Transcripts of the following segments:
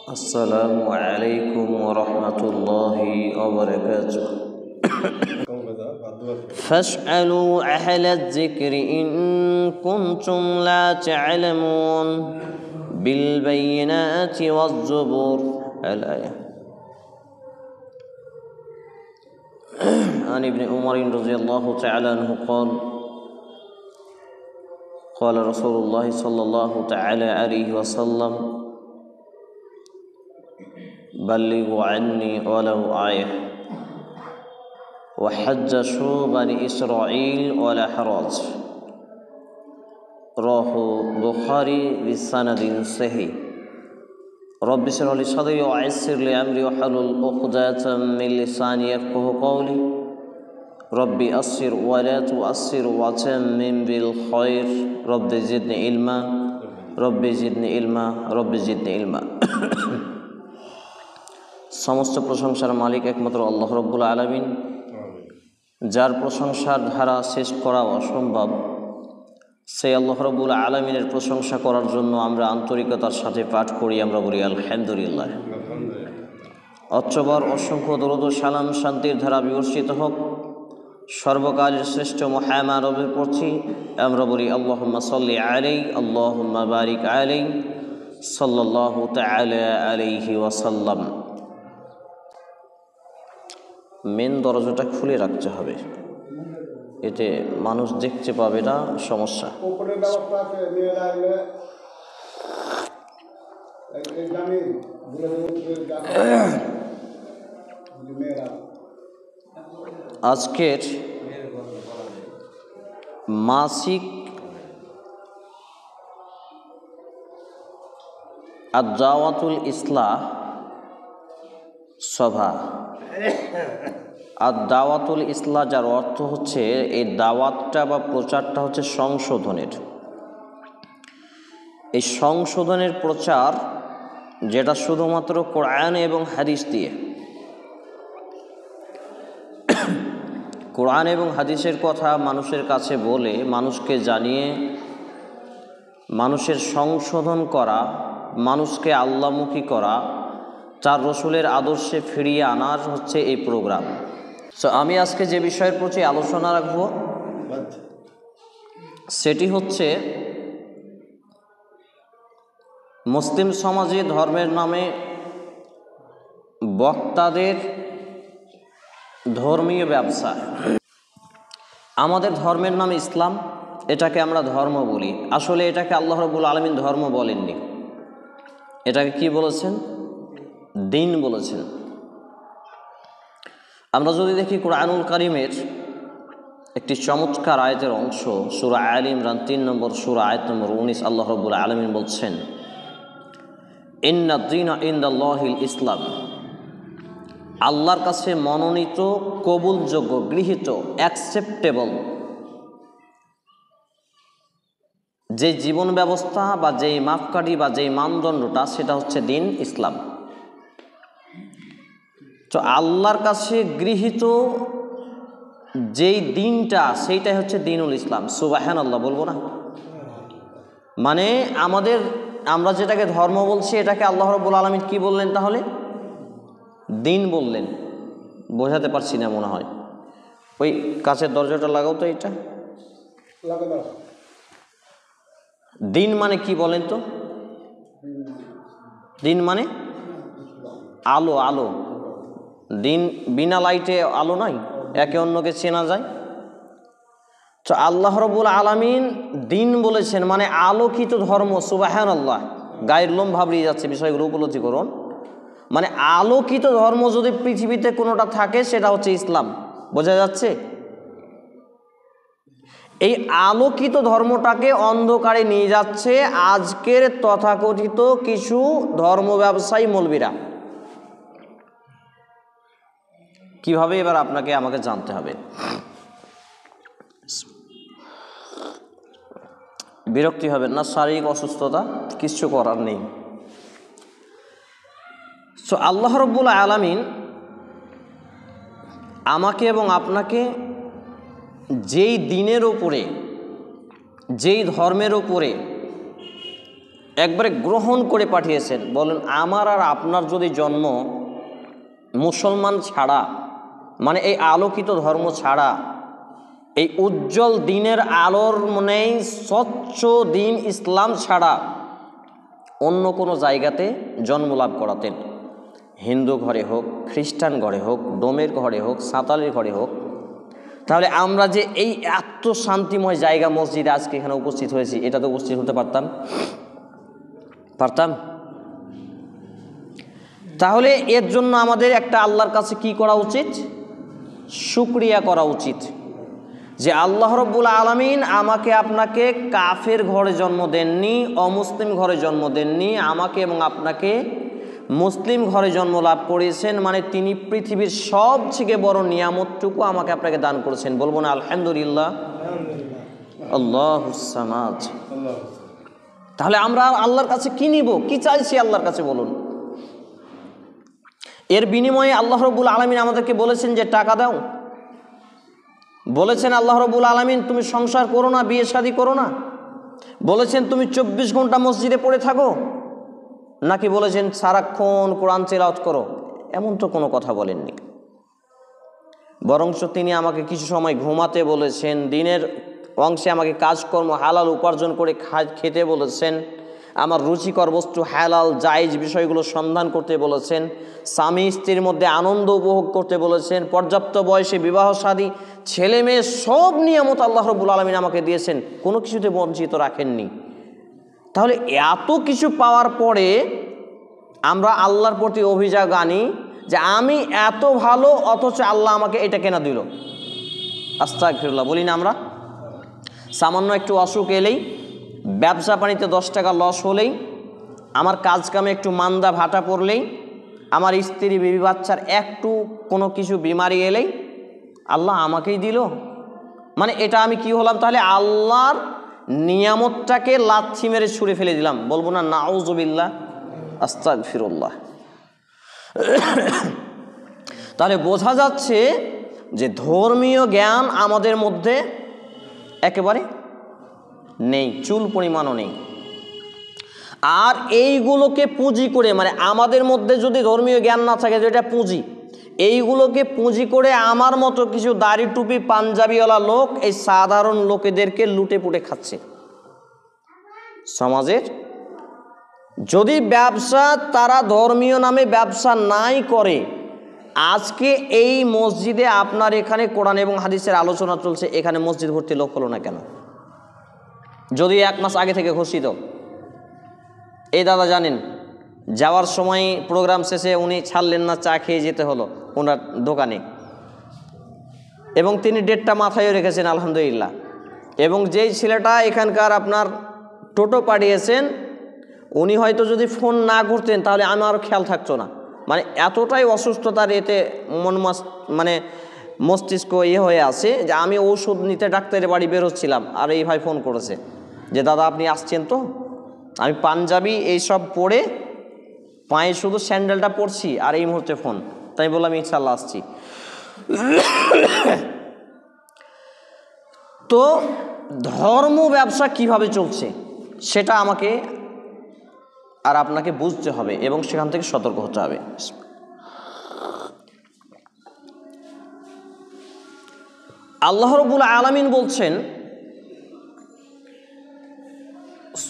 السلام عليكم ورحمة الله وبركاته. فاسألوا أهل الذكر إن كنتم لا تعلمون بالبينات والزبور. الآية. عن ابن عمر رضي الله تعالى عنه قال رسول الله صلى الله تعالى عليه وسلم بلغوا عني ولو آية وحجشوا بني إسرائيل ولا حرج. رواه البخاري بسند صحيح. رب اشرح لي صدري ويسر لي أمري واحلل عقدة من لساني يفقهوا قولي. ربي أسر ولا تؤسر وتمم بالخير. رب زدني علما رب زدني علما رب زدني علما. সমস্ত প্রশংসার মালিক একমাত্র আল্লাহ রব্বুল আলামিন, যার প্রশংসার ধারা শেষ করা অসম্ভব। সেই আল্লাহ রব্বুল আলামিনের প্রশংসা করার জন্য আমরা আন্তরিকতার সাথে পাঠ করি, আমরা বলি আলহামদুলিল্লাহ। অতঃপর অসংখ্য দরুদ ও সালাম শান্তির ধারা বিবর্ষিত হোক সর্বকালের শ্রেষ্ঠ মুহাম্মদের প্রতি, আমরা বলি আল্লাহুম্মা সাল্লি আলাইহি আল্লাহুম্মা বারিক আলাইহি সাল্লাল্লাহু তাআলা আলাইহি ওয়াসাল্লাম। মেন দরজাটা খুলে রাখতে হবে, এতে মানুষ দেখতে পাবে না, সমস্যা। আজকের মাসিক আদ-দাওয়াতুল ইসলাহ সভা, আদ-দাওয়াতুল ইসলাহ যার অর্থ হচ্ছে এই দাওয়াতটা বা প্রচারটা হচ্ছে সংশোধনের। এই সংশোধনের প্রচার যেটা শুধুমাত্র কোরআন এবং হাদিস দিয়ে, কোরআন এবং হাদিসের কথা মানুষের কাছে বলে, মানুষকে জানিয়ে, মানুষের সংশোধন করা, মানুষকে আল্লাহমুখী করা, তার রসুলের আদর্শে ফিরিয়ে আনার হচ্ছে এই প্রোগ্রাম। সো আমি আজকে যে বিষয়ের প্রতি আলোচনা রাখব সেটি হচ্ছে মুসলিম সমাজে ধর্মের নামে বক্তাদের ধর্মীয় ব্যবসা। আমাদের ধর্মের নাম ইসলাম, এটাকে আমরা ধর্ম বলি। আসলে এটাকে আল্লাহ রাব্বুল আলামিন ধর্ম বলেননি, এটাকে কি বলেছেন? দিন বলেছেন। আমরা যদি দেখি কুরআনুল কারীমের একটি চমৎকার আয়াতের অংশ, সূরা আলে ইমরান 3 নম্বর সূরা আয়াত নম্বর 19, আল্লাহ রাব্বুল আলামিন বলছেন ইন্নাদ দীনা ইনদাল্লাহিল ইসলাম। আল্লাহর কাছে মনোনীত, কবুলযোগ্য, গৃহীত, অ্যাকসেপ্টেবল যে জীবন ব্যবস্থা বা যেই মাপকাঠি বা যেই মানদণ্ডটা, সেটা হচ্ছে দিন ইসলাম। তো আল্লাহর কাছে গৃহীত যেই দিনটা, সেইটাই হচ্ছে দ্বীনুল ইসলাম। সুবহানাল্লাহ বলবো না? মানে আমরা যেটাকে ধর্ম বলছি, এটাকে আল্লাহ রাব্বুল আলামিন কি বললেন তাহলে? দিন বললেন। বোঝাতে পারছি না মনে হয়। ওই কাছের দরজাটা লাগাও তো, এটা দিন মানে কি বলেন তো? দিন মানে আলো। আলো, দিন বিনা লাইটে আলো নাই, একে অন্যকে চেনা যায়। তো আল্লাহ রাব্বুল আলামিন দিন বলেছেন মানে আলোকিত ধর্ম। সুবহানাল্লাহ, গায়ের লোম ভাবড়িয়ে যাচ্ছে, বিষয়গুলো উপলব্ধি করুন। মানে আলোকিত ধর্ম যদি পৃথিবীতে কোনোটা থাকে, সেটা হচ্ছে ইসলাম। বোঝা যাচ্ছে? এই আলোকিত ধর্মটাকে অন্ধকারে নিয়ে যাচ্ছে আজকের তথাকথিত কিছু ধর্ম ব্যবসায়ী মৌলবীরা। কিভাবে? এবার আপনাকে আমাকে জানতে হবে। বিরক্তি হবেন না, শারীরিক অসুস্থতা, কিচ্ছু করার নেই। সো আল্লাহ রাব্বুল আলামিন আমাকে এবং আপনাকে যেই দিনের ওপরে, যেই ধর্মের ওপরে একবারে গ্রহণ করে পাঠিয়েছেন। বলেন আমার আর আপনার যদি জন্ম মুসলমান ছাড়া, মানে এই আলোকিত ধর্ম ছাড়া, এই উজ্জ্বল দিনের আলোর মানে স্বচ্ছ দিন ইসলাম ছাড়া অন্য কোনো জায়গাতে জন্ম লাভ করাতেন, হিন্দু ঘরে হোক, খ্রিস্টান ঘরে হোক, ডোমের ঘরে হোক, সাঁতালের ঘরে হোক, তাহলে আমরা যে এই এত শান্তিময় জায়গা মসজিদে আজকে এখানে উপস্থিত হয়েছি, এটাতে উপস্থিত হতে পারতাম? তাহলে এর জন্য আমাদের একটা আল্লাহর কাছে কি করা উচিত? শুকরিয়া করা উচিত যে আল্লাহ রাব্বুল আলামিন আমাকে আপনাকে কাফের ঘরে জন্ম দেননি, অমুসলিম ঘরে জন্ম দেননি, আমাকে এবং আপনাকে মুসলিম ঘরে জন্ম লাভ করেছেন। মানে তিনি পৃথিবীর সবথেকে বড় নিয়ামতটুকু আমাকে আপনাকে দান করেছেন। বলবো না আলহামদুলিল্লাহ? আল্লাহুস সামাদ। তাহলে আমরা আল্লাহর কাছে কি নিব, কি চাইছি আল্লাহর কাছে বলুন? এর বিনিময়ে আল্লাহ রাব্বুল আলামিন আমাদেরকে বলেছেন যে টাকা দাও, বলেছেন আল্লাহ রাব্বুল আলামিন তুমি সংসার করো না, বিয়ে শাদী করো না, বলেছেন তুমি 24 ঘন্টা মসজিদে পড়ে থাকো, নাকি বলেছেন সারাক্ষণ কোরআন তেলাওয়াত করো? এমন তো কোনো কথা বলেননি। বরঞ্চ তিনি আমাকে কিছু সময় ঘুমাতে বলেছেন, দিনের অংশে আমাকে কাজকর্ম হালাল উপার্জন করে খেতে বলেছেন, আমার রুচিকর বস্তু হালাল জায়েজ বিষয়গুলো সন্ধান করতে বলেছেন, স্বামী স্ত্রীর মধ্যে আনন্দ উপভোগ করতে বলেছেন, পর্যাপ্ত বয়সে বিবাহ শাদী, ছেলে মেয়ে সব নিয়ামত আল্লাহ রাব্বুল আলামিন আমাকে দিয়েছেন, কোনো কিছুতে বঞ্চিত রাখেননি। তাহলে এত কিছু পাওয়ার পরে আমরা আল্লাহর প্রতি অভিযোগ আনি যে আমি এত ভালো, অথচ আল্লাহ আমাকে এটা কেন দিল? আস্তাগফিরুল্লাহ বলি না আমরা? সামান্য একটু অসুখ এলেই, ব্যবসা বাণিজ্যে 10 টাকা লস হলেই, আমার কাজ কামে একটু মান্দা ভাটা পড়লেই, আমার স্ত্রী বিবি বাচ্চার একটু কোনো কিছু বিমারি এলেই আল্লাহ আমাকেই দিল। মানে এটা আমি কি হলাম? তাহলে আল্লাহর নিয়ামতটাকে লাথি মেরে ছুঁড়ে ফেলে দিলাম। বলবো না নাউজুবিল্লাহ? আস্তাগফিরুল্লাহ। তাহলে বোঝা যাচ্ছে যে ধর্মীয় জ্ঞান আমাদের মধ্যে একেবারে নেই, চুল পরিমাণও নেই। আর এইগুলোকে পুঁজি করে, মানে আমাদের মধ্যে যদি ধর্মীয় জ্ঞান না থাকে, যেটা পুঁজি, এইগুলোকে পুঁজি করে আমার মতো কিছু দাড়ি টুপি পাঞ্জাবিওয়ালা লোক এই সাধারণ লোকেদেরকে লুটে পুটে খাচ্ছে সমাজের। যদি ব্যবসা তারা ধর্মীয় নামে ব্যবসা নাই করে, আজকে এই মসজিদে আপনার এখানে কোরআন এবং হাদিসের আলোচনা চলছে, এখানে মসজিদ ভর্তি লোক হলো না কেন? যদি 1 মাস আগে থেকে ঘোষিত। এই দাদা জানেন, যাওয়ার সময় প্রোগ্রাম শেষে উনি ছাড়লেন না, চা খেয়ে যেতে হলো ওনার দোকানে, এবং তিনি ডেটটা মাথায় রেখেছেন আলহামদুলিল্লাহ। এবং যেই ছেলেটা এখানকার আপনার টোটো পাঠিয়েছেন, উনি হয়তো যদি ফোন না করতেন তাহলে আমার খেয়াল থাকতো না। মানে এতটাই অসুস্থতার এতে মানে মস্তিষ্ক হয়ে আছে যে আমি ওষুধ নিতে ডাক্তারের বাড়ি বেরোচ্ছিলাম, আর এই ভাই ফোন করেছে যে দাদা আপনি আসছেন তো? আমি পাঞ্জাবি এইসব পরে পায়ে শুধু স্যান্ডেলটা পরছি, আর এই মুহূর্তে ফোন। তাই বললাম ইনশাল্লাহ আসছি। তো ধর্ম ব্যবসা কিভাবে চলছে সেটা আমাকে আর আপনাকে বুঝতে হবে এবং সেখান থেকে সতর্ক হতে হবে। আল্লাহ রাব্বুল আলামিন বলছেন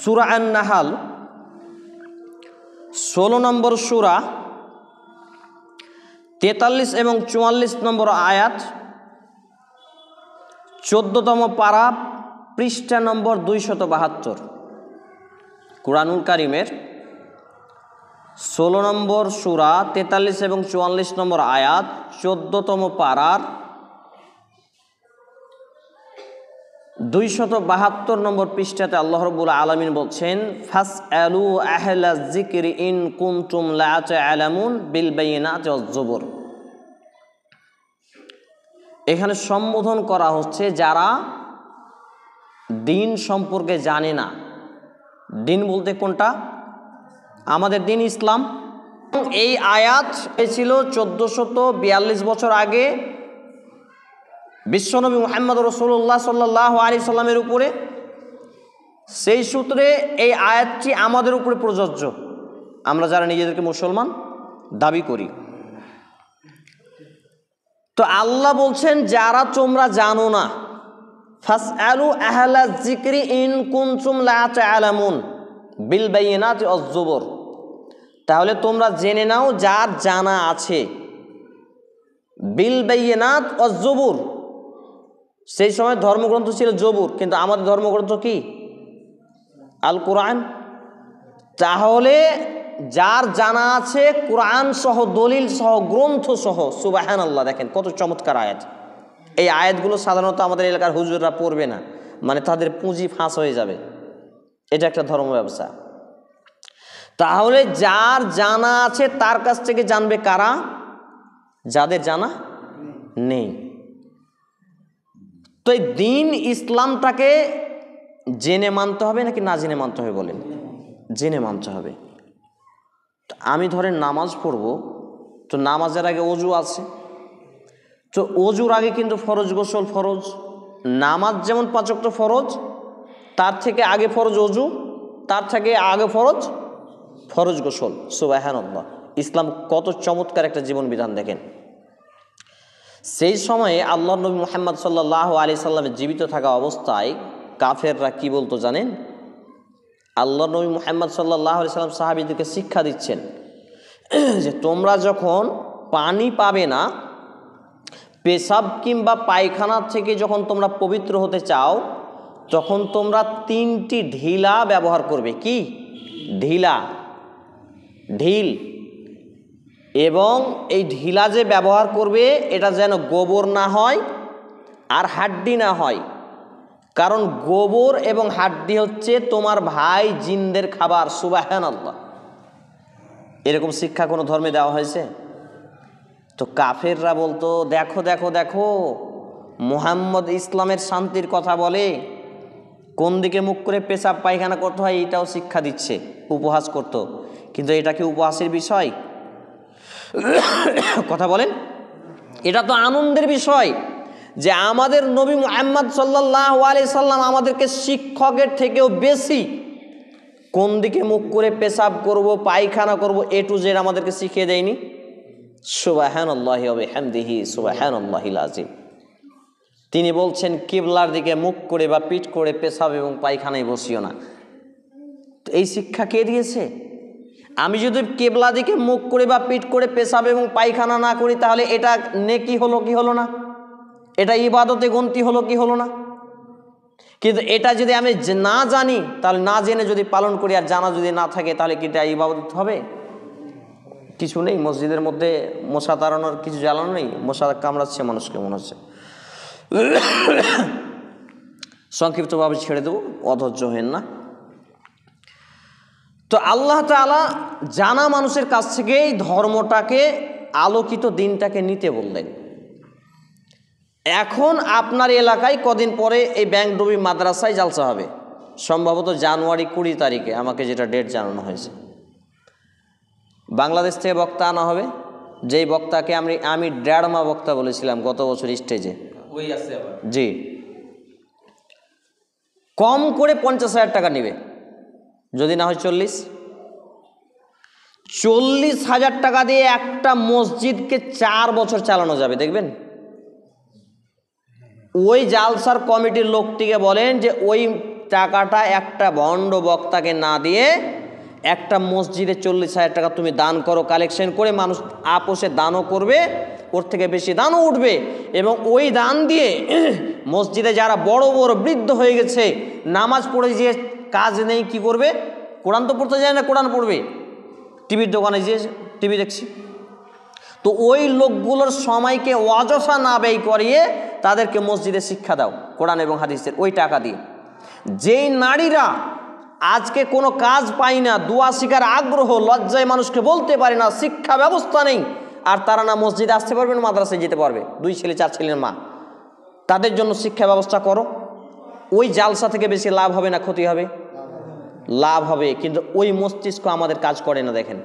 সূরা আন-নাহাল 16 নম্বর সূরা 43 এবং 44 নম্বর আয়াত, 14তম পারা, পৃষ্ঠা নম্বর 272, কুরআনুল কারীমের 16 নম্বর সূরা 43 এবং 44 নম্বর আয়াত, 14তম পারার 272 নম্বর পৃষ্ঠাতে আল্লাহ রাব্বুল আলামিন বলছেন ফাসআলু আহলা যিকরি ইন কুনতুম লা তা'লামুন বিল বাইয়িনাতি ওয়াজ জুবুর। এখানে সম্বোধন করা হচ্ছে যারা দিন সম্পর্কে জানে না। দিন বলতে কোনটা? আমাদের দিন ইসলাম। এই আয়াত ছিল 1442 বছর আগে বিশ্বনবী মুহাম্মদ রাসূলুল্লাহ সাল্লাল্লাহু আলাইহি সাল্লামের উপরে। সেই সূত্রে এই আয়াতটি আমাদের উপরে প্রযোজ্য, আমরা যারা নিজেদেরকে মুসলমান দাবি করি। তো আল্লাহ বলছেন যারা তোমরা জানো না, ফাসআলু আহলা যিকরি ইন কুনতুম লা তা'লামুন বিল বাইয়িনাতি ওয়াজ জুবুর, তাহলে তোমরা জেনে নাও যার জানা আছে, বিল বাইয়িনাত ওয়াজ জুবুর। সেই সময় ধর্মগ্রন্থ ছিল জবুর, কিন্তু আমাদের ধর্মগ্রন্থ কি? আল কোরআন। তাহলে যার জানা আছে কোরআন সহ, দলিল সহ, গ্রন্থ সহ, সুবহানাল্লাহ। দেখেন কত চমৎকার আয়াত। এই আয়াতগুলো সাধারণত আমাদের এলাকার হুজুররা পড়বে না, মানে তাদের পুঁজি ফাঁস হয়ে যাবে। এটা একটা ধর্ম ব্যবসা। তাহলে যার জানা আছে তার কাছ থেকে জানবে কারা? যাদের জানা নেই। তো এই দিন ইসলামটাকে জেনে মানতে হবে নাকি না জেনে মানতে হবে বলেন? জেনে মানতে হবে। আমি ধরেন নামাজ পড়ব, তো নামাজের আগে অজু আছে, তো অজুর আগে কিন্তু ফরজ গোসল ফরজ। নামাজ যেমন 5 ওয়াক্ত ফরজ, তার থেকে আগে ফরজ অজু, তার থেকে আগে ফরজ গোসল। সুবহানাল্লাহ। ইসলাম কত চমৎকার একটা জীবন বিধান দেখেন। সেই সময়ে আল্লাহ নবী মুহাম্মদ সাল্লাল্লাহু আলাইহি সাল্লামের জীবিত থাকা অবস্থায় কাফেররা কি বলতো জানেন? আল্লাহ নবী মুহাম্মদ সাল্লাল্লাহু আলাইহি সাল্লাম সাহাবীদেরকে শিক্ষা দিচ্ছেন যে তোমরা যখন পানি পাবে না, পেশাব কিংবা পায়খানা থেকে যখন তোমরা পবিত্র হতে চাও, তখন তোমরা 3টি ঢিলা ব্যবহার করবে। কি ঢিলা? ঢিল। এবং এই ঢিলা যে ব্যবহার করবে এটা যেন গোবর না হয় আর হাড্ডি না হয়, কারণ গোবর এবং হাড্ডি হচ্ছে তোমার ভাই জিনদের খাবার। সুবহানাল্লাহ। এরকম শিক্ষা কোনো ধর্মে দেওয়া হয়েছে? তো কাফেররা বলতো দেখো দেখো দেখো, মুহাম্মদ ইসলামের শান্তির কথা বলে, কোন দিকে মুখ করে পেশাব পায়খানা করতে হয় এটাও শিক্ষা দিচ্ছে, উপহাস করত। কিন্তু এটা কি উপহাসের বিষয়? কথা বলেন। এটা তো আনন্দের বিষয় যে আমাদের নবী মুহাম্মদ সাল্লাল্লাহু আলাইহি সাল্লাম আমাদেরকে শিক্ষকের থেকেও বেশি কোন দিকে মুখ করে পেশাব করব, পায়খানা করব, এ টু জেড আমাদেরকে শিখিয়ে দেয়নি? সুবহানাল্লাহি ওয়া বিহামদিহি সুবহানাল্লাহিল আযীম। তিনি বলছেন কিবলার দিকে মুখ করে বা পিঠ করে পেশাব এবং পায়খানায় বসিও না। এই শিক্ষা কে দিয়েছে? আমি যদি কিবলা দিকে মুখ করে বা পিঠ করে পেশাব এবং পায়খানা না করি, তাহলে এটা নেকি হলো কি হলো না? এটা ইবাদতে গন্তি হলো কি হলো না? কিন্তু এটা যদি আমি না জানি, তাহলে না জেনে যদি পালন করি আর জানা যদি না থাকে, তাহলে কি এটা ইবাদত হবে? কিছু নেই। মসজিদের মধ্যে মশা তাড়ানোর কিছু জ্বালানো নেই, মশা কামড়াচ্ছে মানুষকে মনে হচ্ছে। সংক্ষিপ্তভাবে ছেড়ে দেবো, অধৈর্য হেন না। তো আল্লাহ তাআলা জানা মানুষের কাছ থেকে এই ধর্মটাকে, আলোকিত দিনটাকে নিতে বললেন। এখন আপনার এলাকায় কদিন পরে এই ব্যাংকডুবি মাদ্রাসায় জালসা হবে, সম্ভবত জানুয়ারি 20 তারিখে, আমাকে যেটা ডেট জানানো হয়েছে। বাংলাদেশ থেকে বক্তা আনা হবে, যেই বক্তাকে আমি ড্যাডমা বক্তা বলেছিলাম গত বছর স্টেজে। জি, কম করে 50,000 টাকা নেবে, যদি না হয় 40,000 টাকা দিয়ে একটা মসজিদকে 4 বছর চালানো যাবে, দেখবেন। ওই জালসার কমিটির লোকটিকে বলেন যে ওই টাকাটা একটা ভণ্ড বক্তাকে না দিয়ে একটা মসজিদে 40,000 টাকা তুমি দান করো, কালেকশন করে মানুষ আপোষে দানও করবে, ওর থেকে বেশি দানও উঠবে, এবং ওই দান দিয়ে মসজিদে যারা বড় বড় বৃদ্ধ হয়ে গেছে, নামাজ পড়ে যে কাজ নেই, কি করবে? কোরআন তো পড়তে যায় না, কোরআন পড়বে। টিভির দোকানে যে টিভি দেখছি, তো ওই লোকগুলোর সময়কে অযথা না ব্যয় করিয়ে তাদেরকে মসজিদে শিক্ষা দাও কোরআন এবং হাদিসের ওই টাকা দিয়ে। যেই নারীরা আজকে কোনো কাজ পায় না, দোয়া শিখার আগ্রহ, লজ্জায় মানুষকে বলতে পারে না, শিক্ষা ব্যবস্থা নেই, আর তারা না মসজিদে আসতে পারবে না মাদ্রাসায় যেতে পারবে, 2 ছেলে 4 ছেলের মা, তাদের জন্য শিক্ষা ব্যবস্থা করো। ওই জালসা থেকে বেশি লাভ হবে না ক্ষতি হবে? লাভ হবে। কিন্তু ওই মস্তিষ্ক আমাদের কাজ করে না। দেখেন,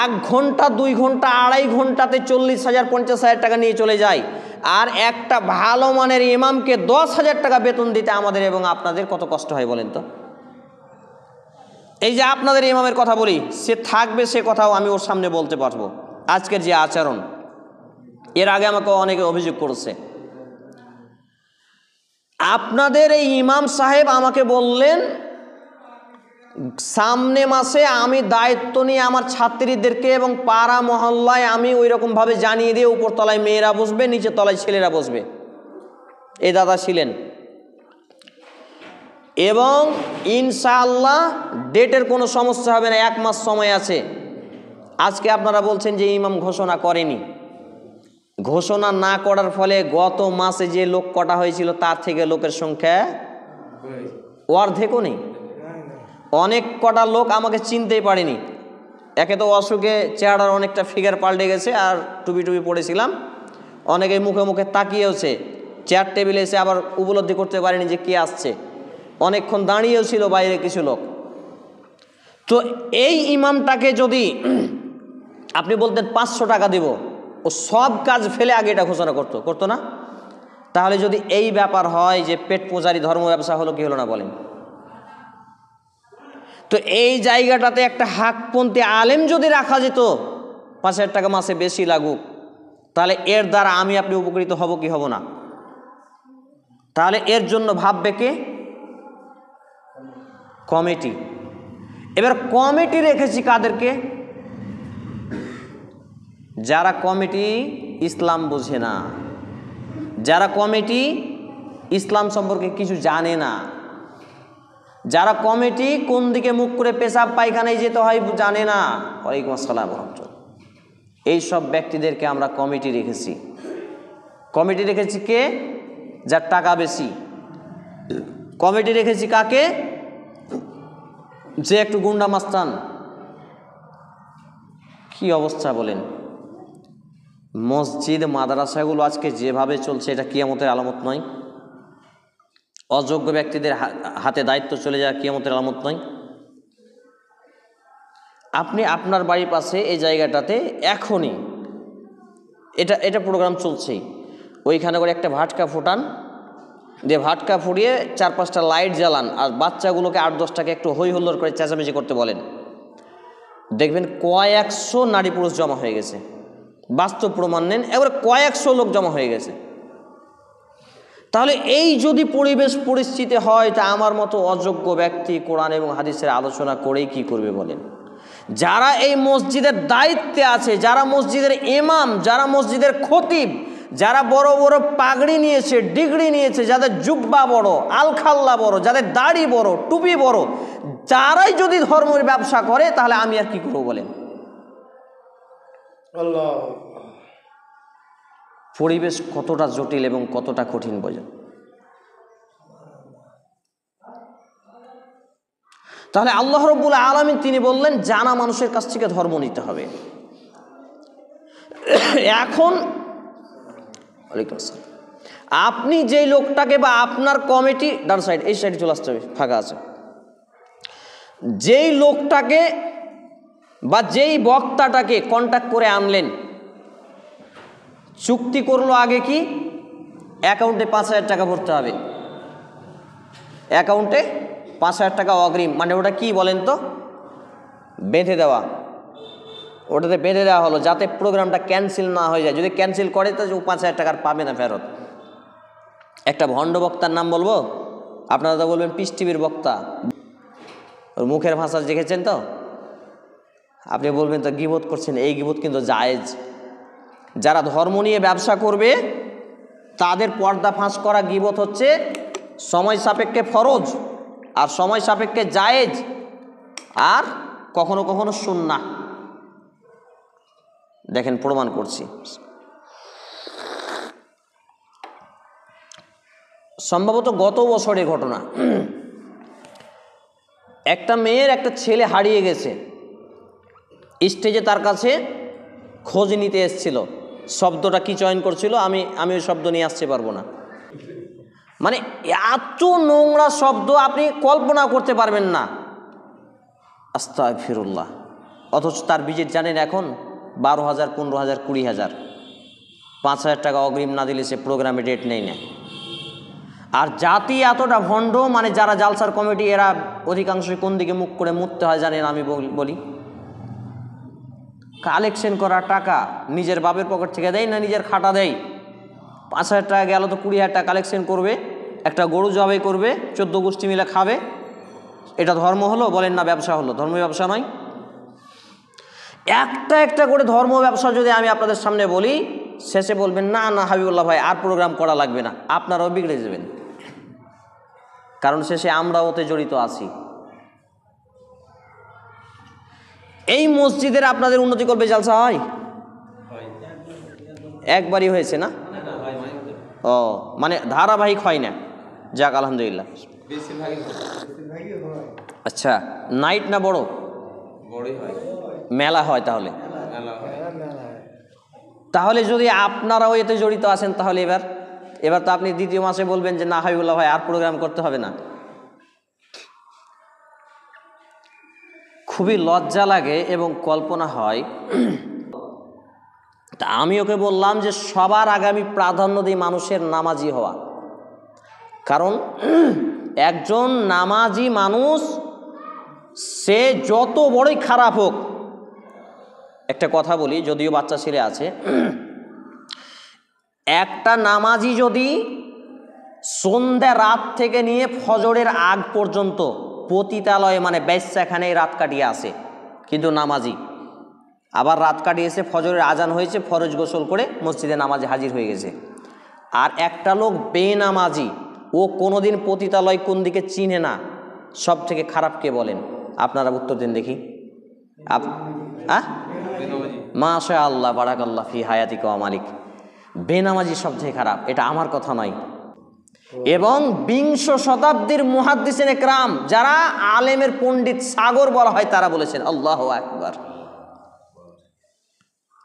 1 ঘন্টা 2 ঘন্টা 2.5 ঘন্টাতে 40,000 50,000 টাকা নিয়ে চলে যায়। আর একটা ভালো মানের ইমামকে 10,000 টাকা বেতন দিতে আমাদের এবং আপনাদের কত কষ্ট হয় বলেন তো। এই যে আপনাদের ইমামের কথা বলি, সে থাকবে, সে কথাও আমি ওর সামনে বলতে পারবো। আজকের যে আচরণ, এর আগে আমাকে অনেকে অভিযোগ করেছে। আপনাদের এই ইমাম সাহেব আমাকে বললেন সামনে মাসে আমি দায়িত্ব নিয়ে আমার ছাত্রীদেরকে এবং পাড়া মহল্লায় আমি ওই রকমভাবে জানিয়ে দিয়ে উপর তলায় মেয়েরা বসবে, নিচের তলায় ছেলেরা বসবে। এই দাদা ছিলেন এবং ইনশাআল্লাহ ডেটের কোনো সমস্যা হবে না, 1 মাস সময় আছে। আজকে আপনারা বলছেন যে ইমাম ঘোষণা করেনি। ঘোষণা না করার ফলে গত মাসে যে লোক কটা হয়েছিল তার থেকে লোকের সংখ্যা অর্ধেকও নেই। অনেক কটা লোক আমাকে চিনতেই পারেনি। একে তো অসুখে চেহারার অনেকটা ফিগার পাল্টে গেছে, আর টুপি পড়েছিলাম। অনেকে মুখে মুখে তাকিয়েওছে, চেয়ার টেবিলে এসে আবার উপলব্ধি করতে পারেনি যে কে আসছে। অনেকক্ষণ দাঁড়িয়েও ছিল বাইরে কিছু লোক। তো এই ইমামটাকে যদি আপনি বলতেন 500 টাকা দেব, ও সব কাজ ফেলে আগে এটা ঘোষণা করতো না? তাহলে যদি এই ব্যাপার হয় যে পেট পূজারি ধর্ম ব্যবসা হলো কি হলো না বলেন? তো এই জায়গাটাতে একটা হাকপন্থী আলেম যদি রাখা যেত, 5,000 টাকা মাসে বেশি লাগুক, তাহলে এর দ্বারা আমি আপনি উপকৃত হব কি হব না? তাহলে এর জন্য ভাববে কে? কমিটি। এবার কমিটি রেখেছি কাদেরকে? যারা কমিটি ইসলাম বোঝে না, যারা কমিটি ইসলাম সম্পর্কে কিছু জানে না, যারা কমিটি কোন দিকে মুখ করে পেশাব পায়খানায় যেতে হয় জানে না। ওয়ালাইকুম আসসালাম ওয়া রাহমাতুল্লাহ। এই সব ব্যক্তিদেরকে আমরা কমিটি রেখেছি। কমিটি রেখেছি কে? যার টাকা বেশি। কমিটি রেখেছি কাকে? যে একটু গুন্ডা মাস্তান। কি অবস্থা বলেন? মসজিদ মাদ্রাসাগুলো আজকে যেভাবে চলছে, এটা কিয়ামতের আলামত নয়? অযোগ্য ব্যক্তিদের হাতে দায়িত্ব চলে যাওয়া কিয়ামতের আলামত নয়? আপনি আপনার বাড়ির পাশে এই জায়গাটাতে এখনই এটা প্রোগ্রাম চলছেই, ওইখানে করে একটা ভাটকা ফোটান, দিয়ে ভাটকা ফুটিয়ে 4-5টা লাইট জ্বালান, আর বাচ্চাগুলোকে 8-10টাকে একটু হই হুল্লোড় করে চেঁচামেচি করতে বলেন। দেখবেন কয়েকশো নারী পুরুষ জমা হয়ে গেছে। বাস্তব প্রমাণ নেন, এবার কয়েকশো লোক জমা হয়ে গেছে। তাহলে এই যদি পরিবেশ পরিস্থিতি হয়, তা আমার মতো অযোগ্য ব্যক্তি কোরআন এবং হাদিসের আলোচনা করেই কি করবে বলেন? যারা এই মসজিদের দায়িত্বে আছে, যারা মসজিদের ইমাম, যারা মসজিদের খতিব, যারা বড় বড় পাগড়ি নিয়েছে, ডিগ্রি নিয়েছে, যাদের জুব্বা বড়, আলখাল্লা বড়, যাদের দাড়ি বড়, টুপি বড়, যারাই যদি ধর্মের ব্যবসা করে, তাহলে আমি আর কি করবো বলেন? আল্লাহ, পরিবেশ কতটা জটিল এবং কতটা কঠিন বোঝেন। তাহলে আল্লাহ রাব্বুল আলামিন তিনি বললেন জানা মানুষের কাছ থেকে ধর্ম নিতে হবে। এখন আপনি যেই লোকটাকে বা আপনার কমিটি, ডান সাইড, এই সাইডে চলে আসতে হবে, ফাঁকা আছে, যেই লোকটাকে বা যেই বক্তাটাকে কন্ট্যাক্ট করে আনলেন, চুক্তি করলো আগে কি অ্যাকাউন্টে 5,000 টাকা ভরতে হবে, অ্যাকাউন্টে 5,000 টাকা অগ্রিম। মানে ওটা কি বলেন তো? বেঁধে দেওয়া। ওটাতে বেঁধে দেওয়া হলো যাতে প্রোগ্রামটা ক্যান্সেল না হয়ে যায়। যদি ক্যান্সেল করে তো 5,000 টাকার পাবে না ফেরত। একটা ভণ্ড বক্তার নাম বলবো, আপনারা তো বলবেন পিস টিভির বক্তা, ওর মুখের ভাষা দেখেছেন তো? আপনি বলবেন তো গীবত করছেন। এই গীবত কিন্তু জায়েজ। যারা ধর্ম নিয়ে ব্যবসা করবে তাদের পর্দা ফাঁস করা গীবত হচ্ছে সময় সাপেক্ষে ফরজ, আর সময় সাপেক্ষে জায়েজ, আর কখনো কখনো সুন্নাহ। দেখেন প্রমাণ করছি। সম্ভবত গত বছরের ঘটনা, একটা মেয়ের একটা ছেলে হারিয়ে গেছে। স্টেজে তার কাছে খোঁজ নিতে এসেছিল। শব্দটা কি চয়ন করছিল আমি ওই শব্দ নিয়ে আসতে পারবো না। মানে এত নোংরা শব্দ আপনি কল্পনা করতে পারবেন না। আস্তাগফিরুল্লাহ। অথচ তার বিজেট জানেন এখন 12,000, 15,000, 20,000। 5,000 টাকা অগ্রিম না দিলে সে প্রোগ্রামে ডেট নেই না। আর জাতি এতটা ভণ্ড, মানে যারা জালসার কমিটি এরা অধিকাংশই কোন দিকে মুখ করে মুততে হয় জানেন, আমি বলি কালেকশন করা টাকা নিজের বাপের পকেট থেকে দেয় না নিজের খাটা দেয়। 5,000 টাকা গেল তো 20,000 টাকা কালেকশন করবে, একটা গরু জবাই করবে, 14 গোষ্ঠী মিলে খাবে। এটা ধর্ম হলো? বলেন না ব্যবসা হলো? ধর্ম ব্যবসা নয়? একটা করে ধর্ম ব্যবসা যদি আমি আপনাদের সামনে বলি, শেষে বলবেন না না হাবিবুল্লাহ ভাই আর প্রোগ্রাম করা লাগবে না, আপনারাও বিগড়ে যাবেন। কারণ শেষে আমরা ওতে জড়িত আছি। এই মসজিদের আপনাদের উন্নতি করবে জালসা হয়? একবারই হয়েছে না? ও মানে ধারাবাহিক হয় না। যাক আলহামদুলিল্লাহ। আচ্ছা, নাইট না বড় মেলা হয়? তাহলে যদি আপনারাও এতে জড়িত আছেন, তাহলে এবার তো আপনি দ্বিতীয় মাসে বলবেন যে না হাবিবুল্লাহ ভাই আর প্রোগ্রাম করতে হবে না। খুবই লজ্জা লাগে এবং কল্পনা হয়। তা আমি ওকে বললাম যে সবার আগে আমি প্রাধান্য দিই মানুষের নামাজি হওয়া। কারণ একজন নামাজি মানুষ সে যত বড়ই খারাপ হোক, একটা কথা বলি, যদিও বাচ্চা ছেলে আছে, একটা নামাজি যদি সন্ধ্যা রাত থেকে নিয়ে ফজরের আগ পর্যন্ত পতিতালয়ে মানে বেশ্যাখানেই রাত কাটিয়ে আসে, কিন্তু নামাজি, আবার রাত কাটিয়েছে, ফজরের আজান হয়েছে, ফরজ গোসল করে মসজিদে নামাজে হাজির হয়ে গেছে, আর একটা লোক বেনামাজি, ও কোনোদিন পতিতালয় কোন দিকে চিনে না, সব থেকে খারাপ কে বলেন? আপনারা উত্তর দিন দেখি। মাশা আল্লাহ বারাকাল্লাহ ফি হায়াতিকা ওয়া মালিক। বেনামাজি সব থেকে খারাপ, এটা আমার কথা নয়। এবং 20 শতাব্দীর মুহাদ্দিসিন ইকরাম, যারা আলেমের পণ্ডিত সাগর বলা হয়, তারা বলেছেন আল্লাহু আকবার।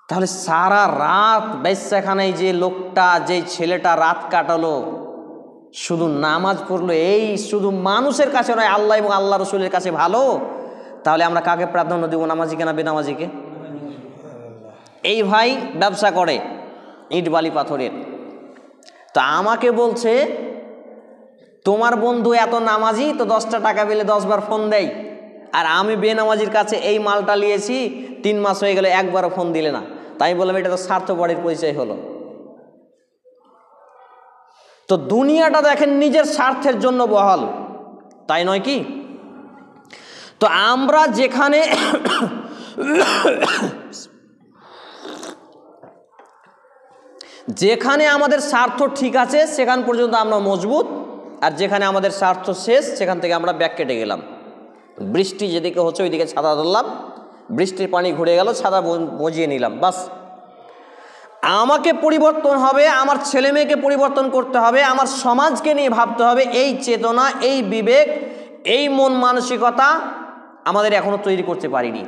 তাহলে সারা রাত বেশ্যাখানায় যে লোকটা, যে ছেলেটা রাত কাটালো, শুধু নামাজ পড়লো, এই শুধু মানুষের কাছে নয় আল্লাহ এবং আল্লাহ রসুলের কাছে ভালো, তাহলে আমরা কাকে প্রাধান্য দেবো, নামাজিকে না বেনামাজিকে? এই ভাই ব্যবসা করে ইট বালি পাথরের, তো আমাকে বলছে তোমার বন্ধু এত নামাজি তো 10টা টাকা পেলে 10 বার ফোন দেয়, আর আমি বেনামাজির কাছে এই মালটা নিয়েছি 3 মাস হয়ে গেলে একবারও ফোন দিলে না। তাই বললাম এটা তো স্বার্থপরের পরিচয় হলো। তো দুনিয়াটা দেখেন নিজের স্বার্থের জন্য বহাল, তাই নয় কি? তো আমরা যেখানে আমাদের স্বার্থ ঠিক আছে সেখান পর্যন্ত আমরা মজবুত, আর যেখানে আমাদের স্বার্থ শেষ সেখান থেকে আমরা ব্যাক কেটে গেলাম। বৃষ্টি যেদিকে হচ্ছে ওইদিকে ছাতা ধরলাম, বৃষ্টির পানি ঘুরে গেল, ছাতা বজিয়ে নিলাম, বাস। আমাকে পরিবর্তন হবে, আমার ছেলে মেয়েকে পরিবর্তন করতে হবে, আমার সমাজকে নিয়ে ভাবতে হবে, এই চেতনা, এই বিবেক, এই মন মানসিকতা আমাদের এখনো তৈরি করতে পারিনি।